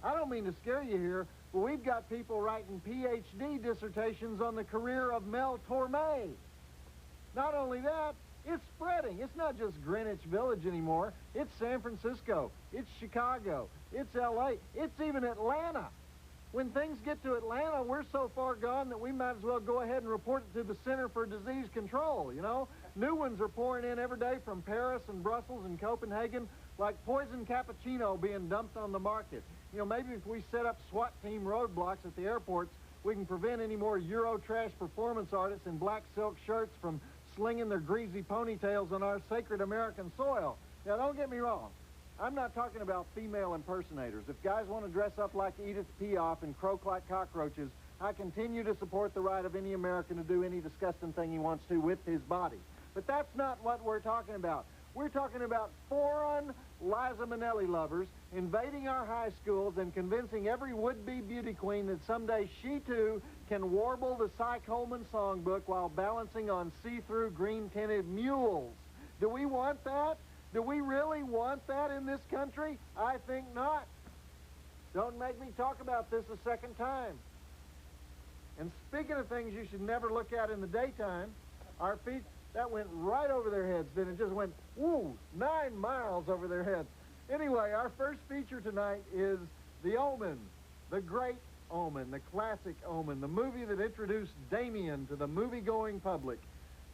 I don't mean to scare you here, but we've got people writing PhD dissertations on the career of Mel Torme. Not only that, it's spreading. It's not just Greenwich Village anymore. It's San Francisco. It's Chicago. It's L.A. It's even Atlanta. When things get to Atlanta, we're so far gone that we might as well go ahead and report it to the Center for Disease Control, you know? New ones are pouring in every day from Paris and Brussels and Copenhagen, like poison cappuccino being dumped on the market. You know, maybe if we set up SWAT team roadblocks at the airports, we can prevent any more Eurotrash performance artists in black silk shirts from slinging their greasy ponytails on our sacred American soil. Now, don't get me wrong. I'm not talking about female impersonators. If guys want to dress up like Edith Piaf and croak like cockroaches, I continue to support the right of any American to do any disgusting thing he wants to with his body. But that's not what we're talking about. We're talking about foreign Liza Minnelli lovers invading our high schools and convincing every would-be beauty queen that someday she, too, can warble the Cy Coleman songbook while balancing on see-through green-tinted mules. Do we want that? Do we really want that in this country? I think not. Don't make me talk about this a second time. And speaking of things you should never look at in the daytime, our feet, that went right over their heads, then it just went, woo, 9 miles over their heads. Anyway, our first feature tonight is The Omen, the great Omen, the classic Omen, the movie that introduced Damian to the movie-going public.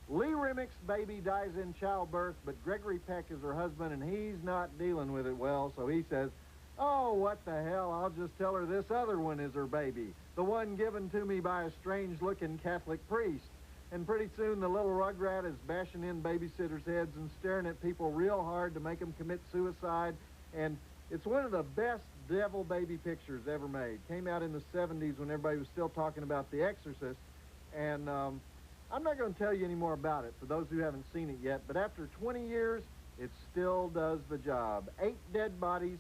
Lee Remick's baby dies in childbirth, but Gregory Peck is her husband, and he's not dealing with it well, so he says, oh, what the hell, I'll just tell her this other one is her baby, the one given to me by a strange-looking Catholic priest. And pretty soon the little rugrat is bashing in babysitters' heads and staring at people real hard to make them commit suicide, and it's one of the best devil baby pictures ever made. Came out in the 70s when everybody was still talking about The Exorcist, and I'm not going to tell you any more about it for those who haven't seen it yet, but after 20 years, it still does the job. 8 dead bodies,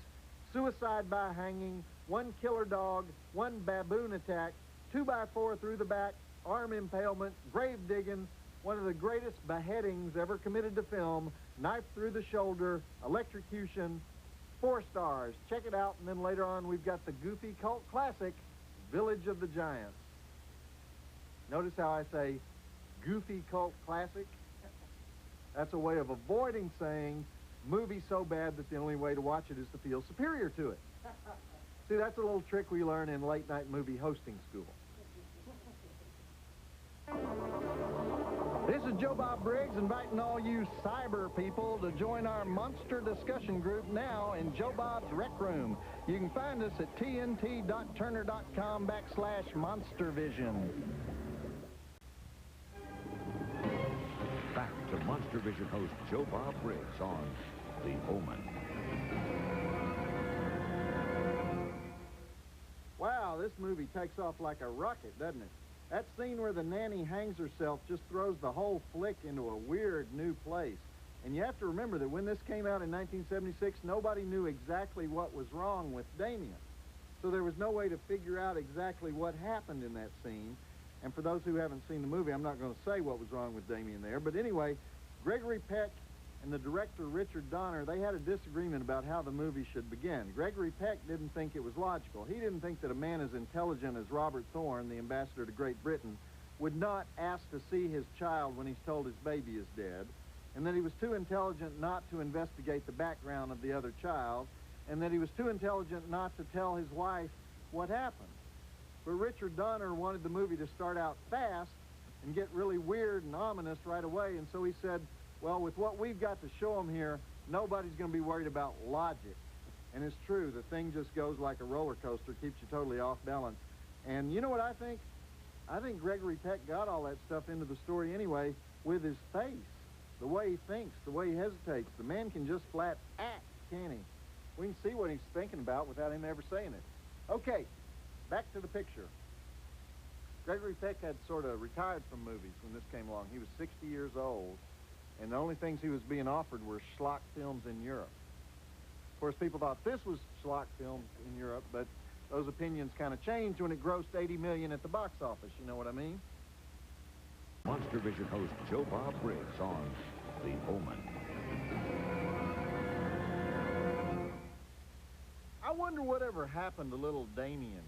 suicide by hanging, 1 killer dog, 1 baboon attack, 2x4 through the back, arm impalement, grave digging, one of the greatest beheadings ever committed to film, knife through the shoulder, electrocution, 4 stars. Check it out, and then later on we've got the goofy cult classic, Village of the Giants. Notice how I say goofy cult classic? That's a way of avoiding saying movie so bad that the only way to watch it is to feel superior to it. See, that's a little trick we learn in late-night movie hosting school. This is Joe Bob Briggs inviting all you cyber people to join our monster discussion group now in Joe Bob's Rec Room. You can find us at tnt.turner.com/monstervision. Back to Monstervision host Joe Bob Briggs on The Omen. Wow, this movie takes off like a rocket, doesn't it? That scene where the nanny hangs herself just throws the whole flick into a weird new place. And you have to remember that when this came out in 1976, nobody knew exactly what was wrong with Damian. So there was no way to figure out exactly what happened in that scene. And for those who haven't seen the movie, I'm not going to say what was wrong with Damian there. But anyway, Gregory Peck and the director Richard Donner, they had a disagreement about how the movie should begin. Gregory Peck didn't think it was logical. He didn't think that a man as intelligent as Robert Thorne, the ambassador to Great Britain, would not ask to see his child when he's told his baby is dead, and that he was too intelligent not to investigate the background of the other child, and that he was too intelligent not to tell his wife what happened. But Richard Donner wanted the movie to start out fast and get really weird and ominous right away, and so he said, well, with what we've got to show them here, nobody's going to be worried about logic. And it's true, the thing just goes like a roller coaster, keeps you totally off balance. And you know what I think? I think Gregory Peck got all that stuff into the story anyway with his face, the way he thinks, the way he hesitates. The man can just flat act, can't he? We can see what he's thinking about without him ever saying it. Okay, back to the picture. Gregory Peck had sort of retired from movies when this came along. He was 60 years old. And the only things he was being offered were schlock films in Europe. Of course, people thought this was schlock films in Europe, but those opinions kind of changed when it grossed $80 million at the box office, you know what I mean? Monstervision host Joe Bob Briggs on The Omen. I wonder whatever happened to little Damian.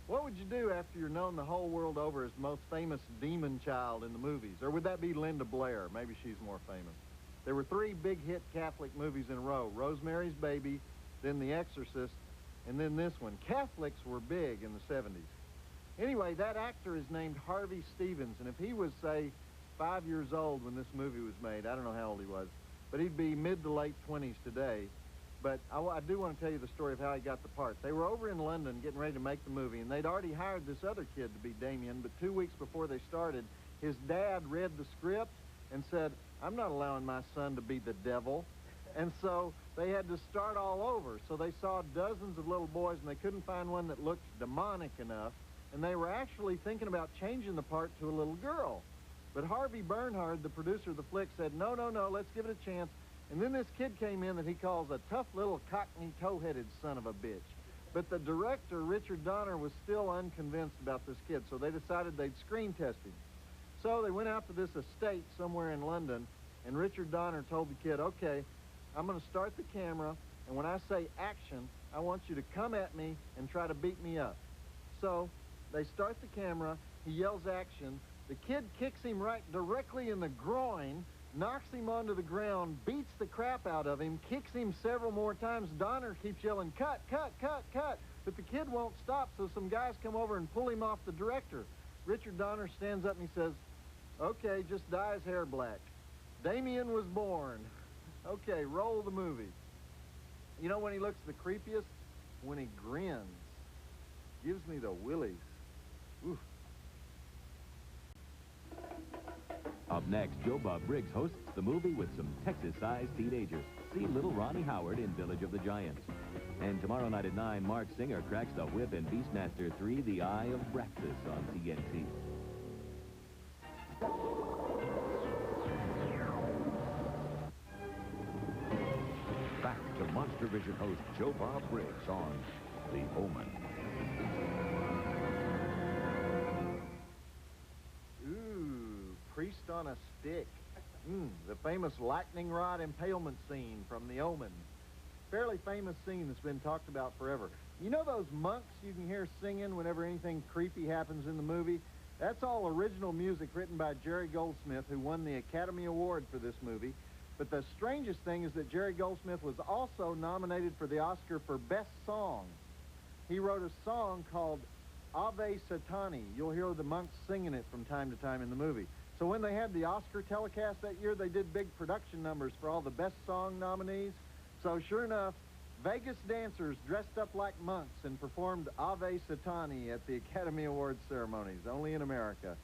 What would you do after you're known the whole world over as the most famous demon child in the movies? Or would that be Linda Blair? Maybe she's more famous. There were 3 big hit Catholic movies in a row. Rosemary's Baby, then The Exorcist, and then this one. Catholics were big in the 70s. Anyway, that actor is named Harvey Stevens, and if he was, say, 5 years old when this movie was made, I don't know how old he was, but he'd be mid to late 20s today. But I do want to tell you the story of how he got the part. They were over in London getting ready to make the movie, and they'd already hired this other kid to be Damian, but 2 weeks before they started, his dad read the script and said, "I'm not allowing my son to be the devil." And so they had to start all over. So they saw dozens of little boys, and they couldn't find one that looked demonic enough, and they were actually thinking about changing the part to a little girl. But Harvey Bernhard, the producer of the flick, said, no, let's give it a chance. And then this kid came in that he calls a tough little cockney toe-headed son of a bitch. But the director, Richard Donner, was still unconvinced about this kid, so they decided they'd screen test him. So they went out to this estate somewhere in London, and Richard Donner told the kid, okay, I'm going to start the camera, and when I say action, I want you to come at me and try to beat me up. So they start the camera, he yells action, the kid kicks him right directly in the groin, knocks him onto the ground, beats the crap out of him, kicks him several more times. Donner keeps yelling, cut, cut, cut, cut. But the kid won't stop, so some guys come over and pull him off the director. Richard Donner stands up and he says, okay, just dye his hair black. Damian was born. Okay, roll the movie. You know when he looks the creepiest? When he grins. Gives me the willies. Oof. Up next, Joe Bob Briggs hosts the movie with some Texas-sized teenagers. See Little Ronnie Howard in Village of the Giants. And tomorrow night at 9, Mark Singer cracks the whip in Beastmaster 3, The Eye of Braxis on TNT. Back to Monstervision host Joe Bob Briggs on The Omen. Priest on a stick. The famous lightning rod impalement scene from The Omen. Fairly famous scene that's been talked about forever. You know those monks you can hear singing whenever anything creepy happens in the movie? That's all original music written by Jerry Goldsmith, who won the Academy Award for this movie. But the strangest thing is that Jerry Goldsmith was also nominated for the Oscar for Best Song. He wrote a song called Ave Satani. You'll hear the monks singing it from time to time in the movie. So when they had the Oscar telecast that year, they did big production numbers for all the Best Song nominees. So sure enough, Vegas dancers dressed up like monks and performed Ave Satani at the Academy Awards ceremonies, only in America.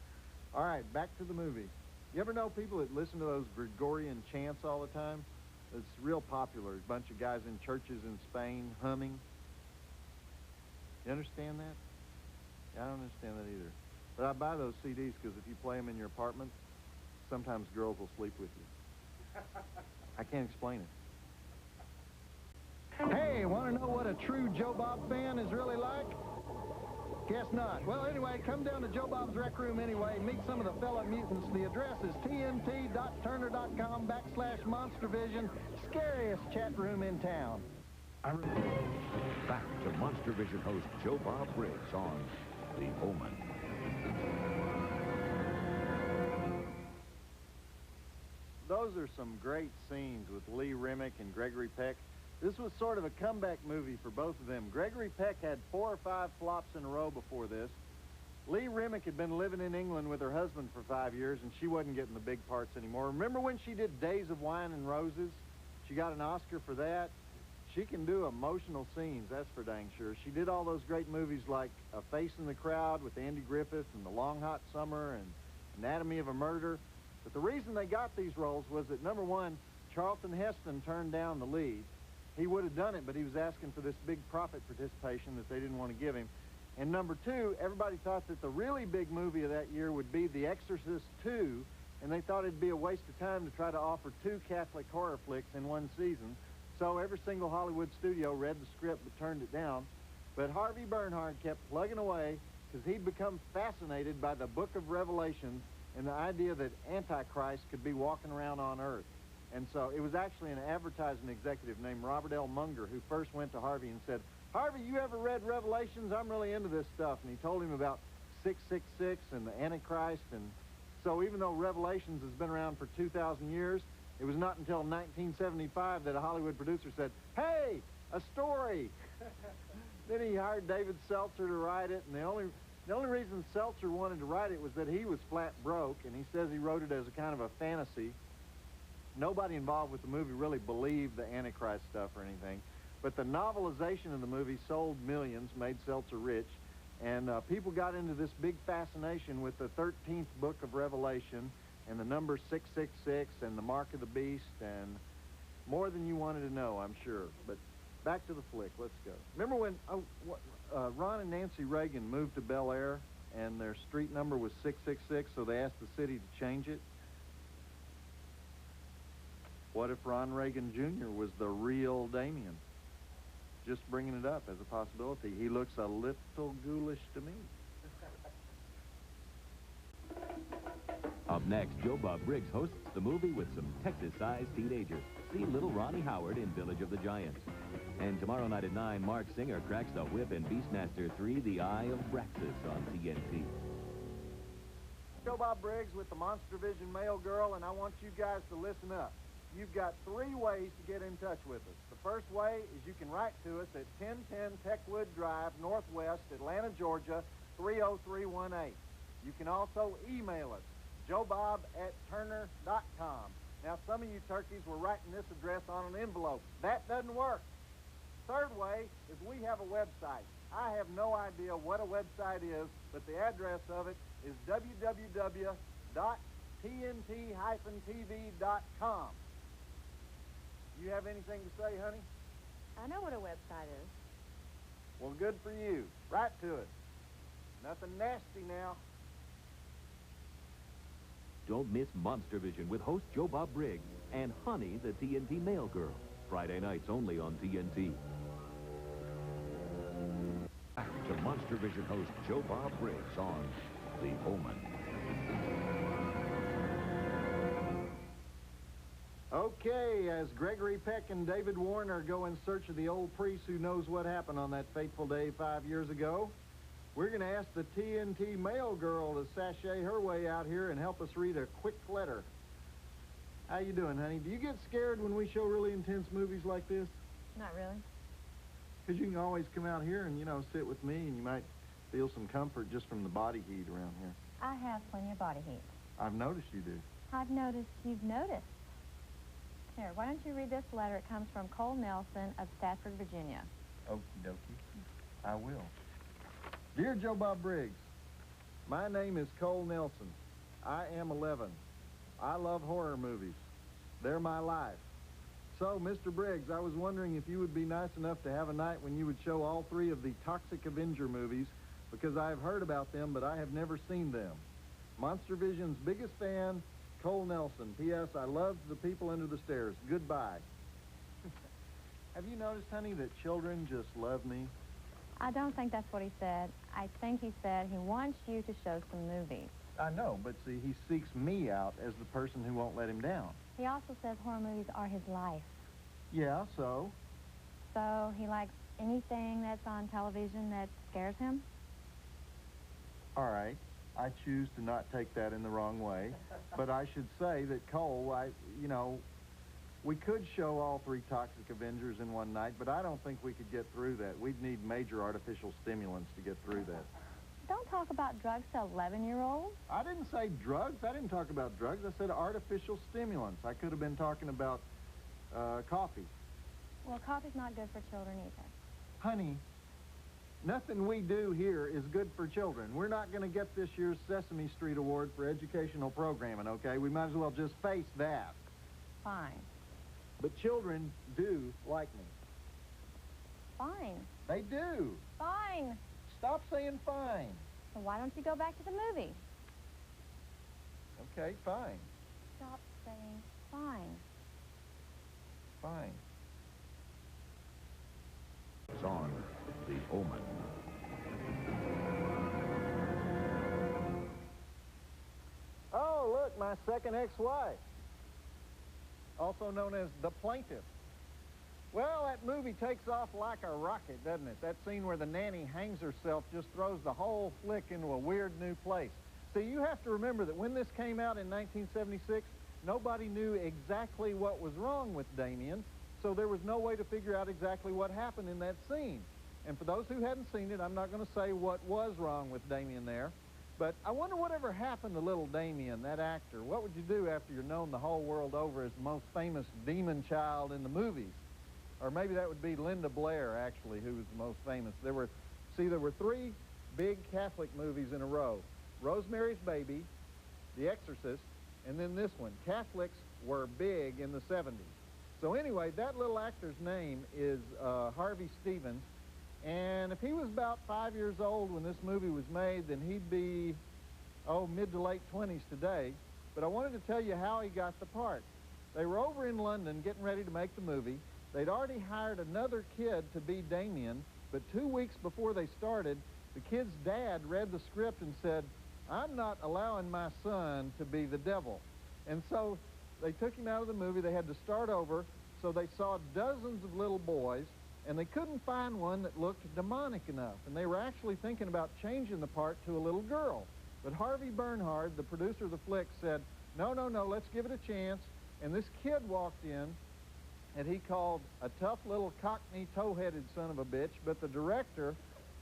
All right, back to the movie. You ever know people that listen to those Gregorian chants all the time? It's real popular. A bunch of guys in churches in Spain humming. You understand that? Yeah, I don't understand that either. But I buy those CDs because if you play them in your apartment, sometimes girls will sleep with you. I can't explain it. Hey, want to know what a true Joe Bob fan is really like? Guess not. Well, anyway, come down to Joe Bob's Rec Room anyway. Meet some of the fellow mutants. The address is tnt.turner.com/Monstervision. Scariest chat room in town. Back to Monstervision host Joe Bob Briggs on The Omen. Those are some great scenes with Lee Remick and Gregory Peck. This was sort of a comeback movie for both of them. Gregory Peck had 4 or 5 flops in a row before this. Lee Remick had been living in England with her husband for 5 years, and she wasn't getting the big parts anymore. Remember when she did Days of Wine and Roses? She got an Oscar for that. She can do emotional scenes, that's for dang sure. She did all those great movies like A Face in the Crowd with Andy Griffith and The Long Hot Summer and Anatomy of a Murder. But the reason they got these roles was that, number one, Charlton Heston turned down the lead. He would have done it, but he was asking for this big profit participation that they didn't want to give him. And number two, everybody thought that the really big movie of that year would be The Exorcist 2, and they thought it'd be a waste of time to try to offer 2 Catholic horror flicks in one season. So every single Hollywood studio read the script but turned it down. But Harvey Bernhard kept plugging away because he'd become fascinated by the Book of Revelation and the idea that Antichrist could be walking around on Earth. And so it was actually an advertising executive named Robert L. Munger who first went to Harvey and said, "Harvey, you ever read Revelations? I'm really into this stuff." And he told him about 666 and the Antichrist. And so even though Revelations has been around for 2,000 years, it was not until 1975 that a Hollywood producer said, "Hey, a story." Then he hired David Seltzer to write it, and the only reason Seltzer wanted to write it was that he was flat broke, and he says he wrote it as a kind of a fantasy. Nobody involved with the movie really believed the Antichrist stuff or anything, but the novelization of the movie sold millions, made Seltzer rich, and people got into this big fascination with the 13th book of Revelation and the number 666 and the mark of the beast, and more than you wanted to know, I'm sure. But back to the flick, let's go. Remember when Ron and Nancy Reagan moved to Bel Air and their street number was 666, so they asked the city to change it? What if Ron Reagan Jr. was the real Damian? Just bringing it up as a possibility. He looks a little ghoulish to me. Up next, Joe Bob Briggs hosts the movie with some Texas-sized teenagers. See little Ronnie Howard in Village of the Giants. And tomorrow night at 9, Mark Singer cracks the whip in Beastmaster 3, The Eye of Braxis on TNT. Joe Bob Briggs with the Monstervision Mail Girl, and I want you guys to listen up. You've got 3 ways to get in touch with us. The first way is you can write to us at 1010 Techwood Drive, Northwest, Atlanta, Georgia, 30318. You can also email us, joebob@turner.com. Now, some of you turkeys were writing this address on an envelope. That doesn't work. Third way is we have a website. I have no idea what a website is, but the address of it is www.tnt-tv.com. You have anything to say, honey? I know what a website is. Well, good for you. Write to it. Nothing nasty now. Don't miss Monstervision with host Joe Bob Briggs and Honey, the TNT Mail Girl. Friday nights only on TNT. Back to Monstervision host Joe Bob Briggs on The Omen. Okay, as Gregory Peck and David Warner go in search of the old priest who knows what happened on that fateful day 5 years ago, we're going to ask the TNT Mail Girl to sashay her way out here and help us read a quick letter. How you doing, honey? Do you get scared when we show really intense movies like this? Not really. Because you can always come out here and, sit with me, and you might feel some comfort just from the body heat around here. I have plenty of body heat. I've noticed you do. I've noticed you've noticed. Here, why don't you read this letter? It comes from Cole Nelson of Stafford, Virginia. Okie dokie. I will. Dear Joe Bob Briggs, my name is Cole Nelson. I am 11. I love horror movies. They're my life. So, Mr. Briggs, I was wondering if you would be nice enough to have a night when you would show all 3 of the Toxic Avenger movies, because I have heard about them, but I have never seen them. Monstervision's biggest fan, Cole Nelson. P.S. I love the people under the stairs. Goodbye. Have you noticed, honey, that children just love me? I don't think that's what he said. I think he said he wants you to show some movies. I know, but see, he seeks me out as the person who won't let him down. He also says horror movies are his life. Yeah, so? So he likes anything that's on television that scares him? All right. I choose to not take that in the wrong way. But I should say that Cole, we could show all 3 Toxic Avengers in one night, but I don't think we could get through that. We'd need major artificial stimulants to get through that. Don't talk about drugs to 11-year-olds. I didn't say drugs. I didn't talk about drugs. I said artificial stimulants. I could have been talking about coffee. Well, coffee's not good for children either. Honey, nothing we do here is good for children. We're not going to get this year's Sesame Street Award for educational programming, okay? We might as well just face that. Fine. But children do like me. Fine. They do. Fine. Stop saying fine. So why don't you go back to the movie? Okay, fine. Stop saying fine. Fine. It's on The Omen. Oh, look, my second ex-wife. also known as The Plaintiff. Well, that movie takes off like a rocket, doesn't it? That scene where the nanny hangs herself just throws the whole flick into a weird new place. See, you have to remember that when this came out in 1976, nobody knew exactly what was wrong with Damian, so there was no way to figure out exactly what happened in that scene. And for those who hadn't seen it, I'm not going to say what was wrong with Damian there, but I wonder whatever happened to little Damian, that actor. What would you do after you're known the whole world over as the most famous demon child in the movies? Or maybe that would be Linda Blair, actually, who was the most famous. There were three big Catholic movies in a row. Rosemary's Baby, The Exorcist, and then this one. Catholics were big in the 70s. So anyway, that little actor's name is Harvey Stevens, and if he was about 5 years old when this movie was made, then he'd be, mid to late 20s today. But I wanted to tell you how he got the part. They were over in London getting ready to make the movie. They'd already hired another kid to be Damian, but 2 weeks before they started, the kid's dad read the script and said, "I'm not allowing my son to be the devil." And so they took him out of the movie. They had to start over, so they saw dozens of little boys, and they couldn't find one that looked demonic enough. And they were actually thinking about changing the part to a little girl. But Harvey Bernhard, the producer of the flick, said, no, let's give it a chance. And this kid walked in, and he called a tough little cockney toe-headed son of a bitch, but the director,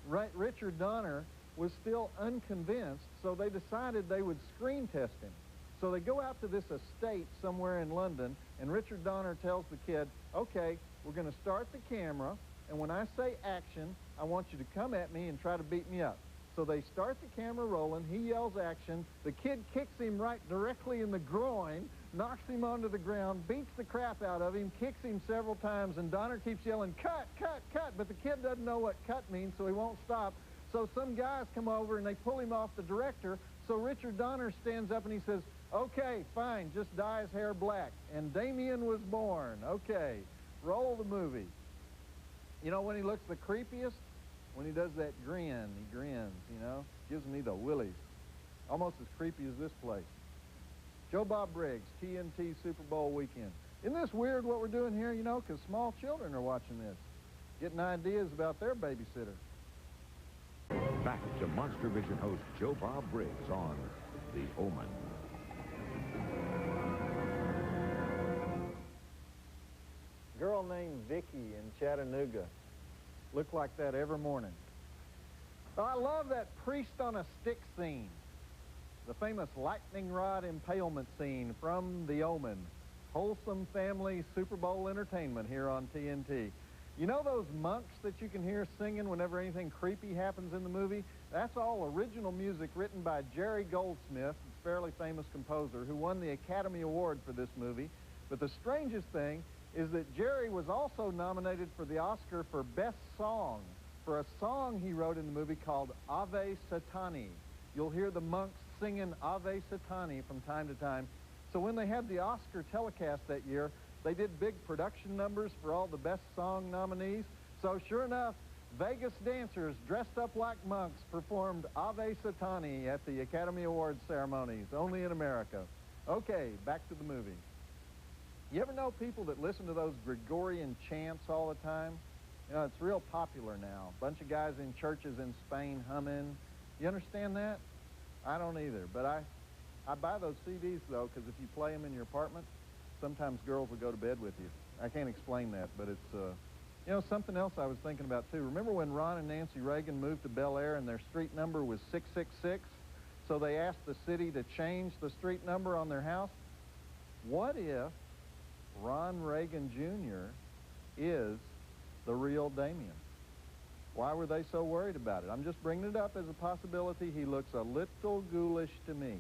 Richard Donner, was still unconvinced, so they decided they would screen test him. So they go out to this estate somewhere in London, and Richard Donner tells the kid, okay, we're going to start the camera, and when I say action, I want you to come at me and try to beat me up. So they start the camera rolling, he yells action, the kid kicks him right directly in the groin, knocks him onto the ground, beats the crap out of him, kicks him several times, and Donner keeps yelling, cut, cut, cut, but the kid doesn't know what cut means, so he won't stop. So some guys come over and they pull him off the director, so Richard Donner stands up and he says, okay, fine, just dye his hair black. And Damian was born. Okay, roll the movie. You know when he looks the creepiest? When he does that grin, he grins, you know, gives me the willies. Almost as creepy as this place. Joe Bob Briggs, TNT Super Bowl weekend. Isn't this weird what we're doing here, you know, because small children are watching this, getting ideas about their babysitter. Back to Monstervision host Joe Bob Briggs on The Omen. A girl named Vicky in Chattanooga. Looked like that every morning. Oh, I love that priest on a stick scene. The famous lightning rod impalement scene from The Omen. Wholesome family Super Bowl entertainment here on TNT. You know those monks that you can hear singing whenever anything creepy happens in the movie? That's all original music written by Jerry Goldsmith, a fairly famous composer, who won the Academy Award for this movie. But the strangest thing is that Jerry was also nominated for the Oscar for Best Song for a song he wrote in the movie called Ave Satani. You'll hear the monks singing Ave Satani from time to time. So when they had the Oscar telecast that year, they did big production numbers for all the Best Song nominees. So sure enough, Vegas dancers dressed up like monks performed Ave Satani at the Academy Awards ceremonies, only in America. Okay, back to the movie. You ever know people that listen to those Gregorian chants all the time? You know, it's real popular now. A bunch of guys in churches in Spain humming. You understand that? I don't either, but I buy those CDs, though, because if you play them in your apartment, sometimes girls will go to bed with you. I can't explain that, but it's, you know, something else I was thinking about, too. Remember when Ron and Nancy Reagan moved to Bel Air and their street number was 666? So they asked the city to change the street number on their house? What if Ron Reagan Jr. is the real Damian? Why were they so worried about it? I'm just bringing it up as a possibility. He looks a little ghoulish to me.